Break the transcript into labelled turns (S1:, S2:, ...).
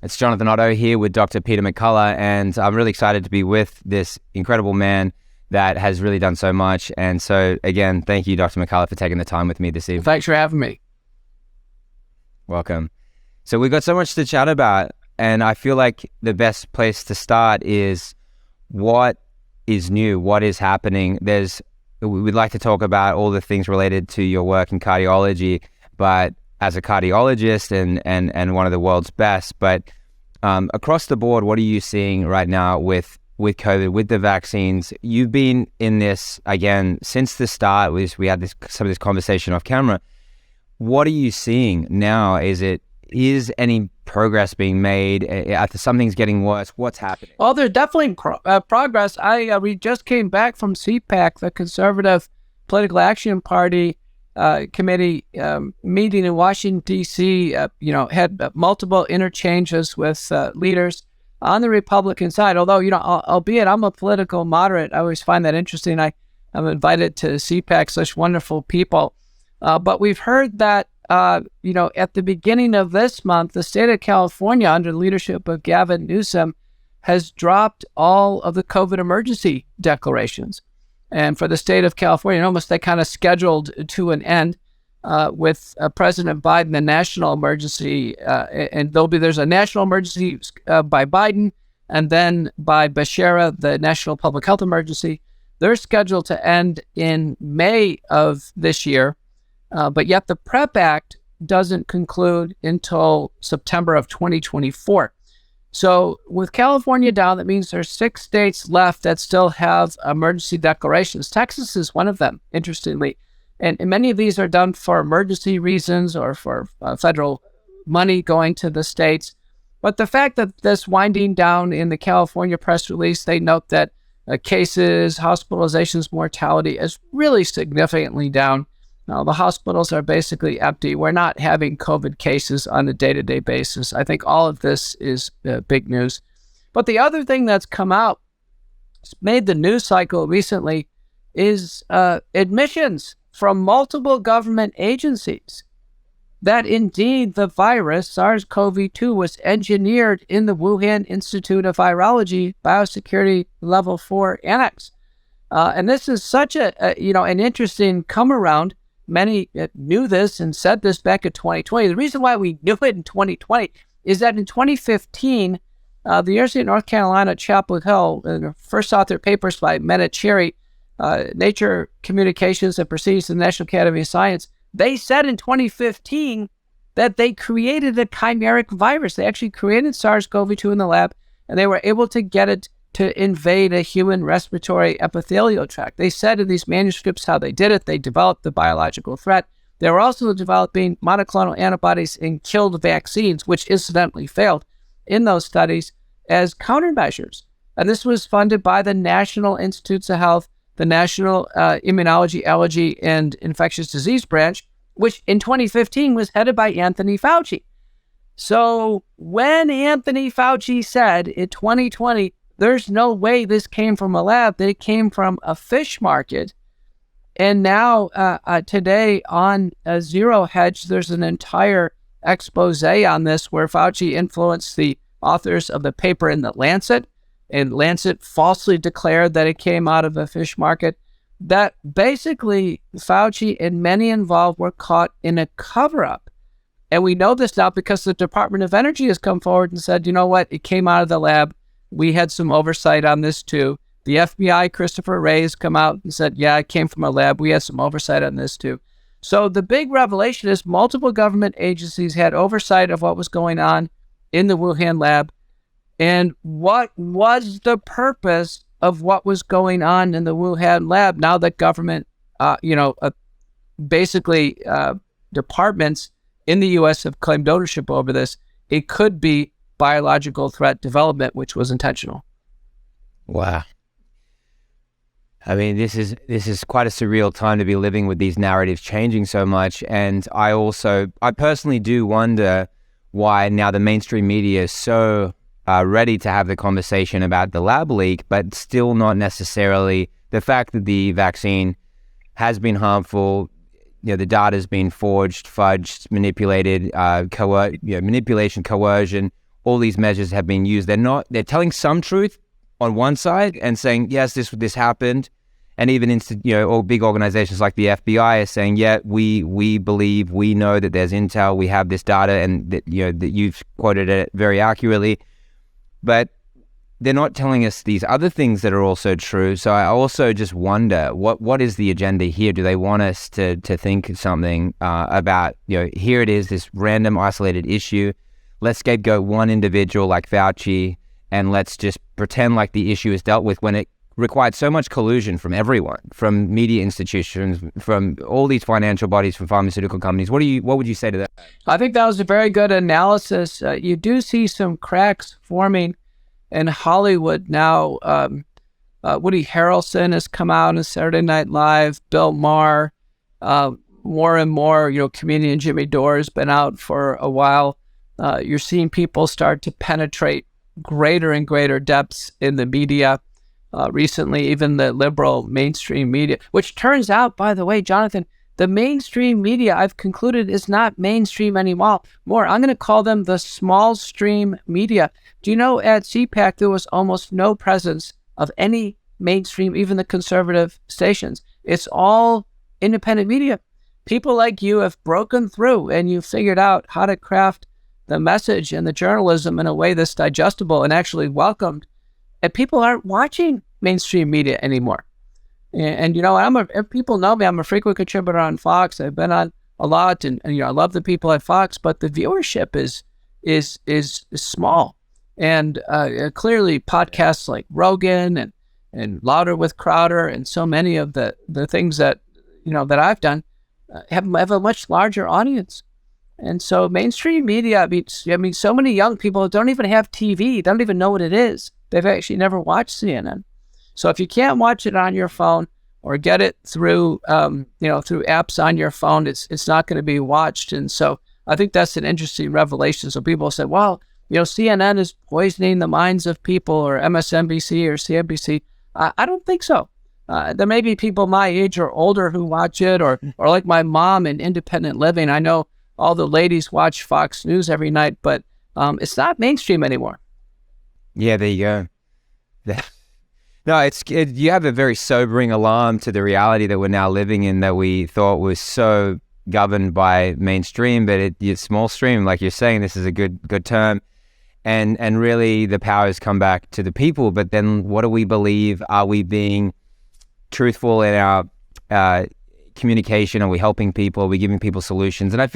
S1: It's Jonathan Otto here with Dr. Peter McCullough, and I'm really excited to be with this incredible man that has really done so much. And so, again, thank you, Dr. McCullough, for taking the time with me this evening.
S2: Thanks for having me.
S1: Welcome. So we've got so much to chat about, and I feel like the best place to start is what is new, what is happening. We'd like to talk about all the things related to your work in cardiology, but as a cardiologist and one of the world's best, but across the board, what are you seeing right now with COVID, with the vaccines? You've been in this, again, since the start. We had some of this conversation off camera. What are you seeing now? Is any progress being made? After something's getting worse, what's happening?
S2: Well, there's definitely progress. We just came back from CPAC, the Conservative Political Action Party committee meeting in Washington, D.C., had multiple interchanges with leaders on the Republican side. Although, albeit I'm a political moderate, I always find that interesting. I'm invited to CPAC, such wonderful people. But we've heard that, at the beginning of this month, the state of California, under the leadership of Gavin Newsom, has dropped all of the COVID emergency declarations. And for the state of California, almost they kind of scheduled to an end with President Biden, the national emergency, and there's a national emergency by Biden, and then by Becerra, the national public health emergency. They're scheduled to end in May of this year, but yet the PrEP Act doesn't conclude until September of 2024. So with California down, that means there's 6 states left that still have emergency declarations. Texas is one of them, interestingly. And many of these are done for emergency reasons or for federal money going to the states. But the fact that this winding down in the California press release, they note that cases, hospitalizations, mortality is really significantly down. Now, the hospitals are basically empty. We're not having COVID cases on a day-to-day basis. I think all of this is big news. But the other thing that's come out, made the news cycle recently, is admissions from multiple government agencies that indeed the virus, SARS-CoV-2, was engineered in the Wuhan Institute of Virology Biosecurity Level 4 Annex. And this is such an interesting come-around. Many knew this and said this back in 2020. The reason why we knew it in 2020 is that in 2015, the University of North Carolina, Chapel Hill, first authored papers by Mena Cherry, Nature Communications and Proceedings of the National Academy of Science, they said in 2015 that they created a chimeric virus. They actually created SARS-CoV-2 in the lab, and they were able to get it to invade a human respiratory epithelial tract. They said in these manuscripts how they did it. They developed the biological threat. They were also developing monoclonal antibodies and killed vaccines, which incidentally failed in those studies as countermeasures. And this was funded by the National Institutes of Health, the National Immunology, Allergy, and Infectious Disease Branch, which in 2015 was headed by Anthony Fauci. So when Anthony Fauci said in 2020, there's no way this came from a lab, that it came from a fish market. And now today on Zero Hedge, there's an entire expose on this where Fauci influenced the authors of the paper in the Lancet, and Lancet falsely declared that it came out of a fish market. That basically Fauci and many involved were caught in a cover-up. And we know this now because the Department of Energy has come forward and said, you know what, it came out of the lab. We had some oversight on this too. The FBI, Christopher Wray, has come out and said, yeah, it came from a lab. We had some oversight on this too. So the big revelation is multiple government agencies had oversight of what was going on in the Wuhan lab. And what was the purpose of what was going on in the Wuhan lab now that government, departments in the U.S. have claimed ownership over this? It could be biological threat development, which was intentional.
S1: Wow. I mean, this is quite a surreal time to be living with these narratives changing so much. And I personally do wonder why now the mainstream media is so ready to have the conversation about the lab leak, but still not necessarily the fact that the vaccine has been harmful. The data has been forged, fudged, manipulated, manipulation, coercion, all these measures have been used. They're telling some truth on one side and saying, yes, this happened. And even all big organizations like the FBI are saying, yeah, we believe, we know that there's intel, we have this data, and that that you've quoted it very accurately. But they're not telling us these other things that are also true. So I also just wonder, what is the agenda here? Do they want us to think something about, here it is, this random isolated issue. Let's scapegoat one individual like Fauci, and let's just pretend like the issue is dealt with, when it required so much collusion from everyone, from media institutions, from all these financial bodies, from pharmaceutical companies. What would you say to that?
S2: I think that was a very good analysis. You do see some cracks forming in Hollywood now. Woody Harrelson has come out on Saturday Night Live. Bill Maher, more and more, comedian Jimmy Dore has been out for a while. You're seeing people start to penetrate greater and greater depths in the media. Recently, even the liberal mainstream media, which turns out, by the way, Jonathan, the mainstream media, I've concluded, is not mainstream anymore. I'm going to call them the small stream media. Do you know at CPAC there was almost no presence of any mainstream, even the conservative stations? It's all independent media. People like you have broken through, and you figured out how to craft the message and the journalism in a way that's digestible and actually welcomed. And people aren't watching mainstream media anymore. And if people know me, I'm a frequent contributor on Fox. I've been on a lot, and I love the people at Fox, but the viewership is small. And clearly podcasts like Rogan and Louder with Crowder and so many of the things that that I've done have a much larger audience. And so mainstream media, I mean, so many young people don't even have TV, don't even know what it is. They've actually never watched CNN. So if you can't watch it on your phone or get it through, through apps on your phone, it's not going to be watched. And so I think that's an interesting revelation. So people say, well, CNN is poisoning the minds of people, or MSNBC or CNBC. I don't think so. There may be people my age or older who watch it, or like my mom in independent living. I know all the ladies watch Fox News every night, but it's not mainstream anymore.
S1: Yeah, there you go. No, you have a very sobering alarm to the reality that we're now living in, that we thought was so governed by mainstream, but it's small stream, like you're saying. This is a good term, and really the power has come back to the people. But then, what do we believe? Are we being truthful in our communication? Are we helping people? Are we giving people solutions? And I feel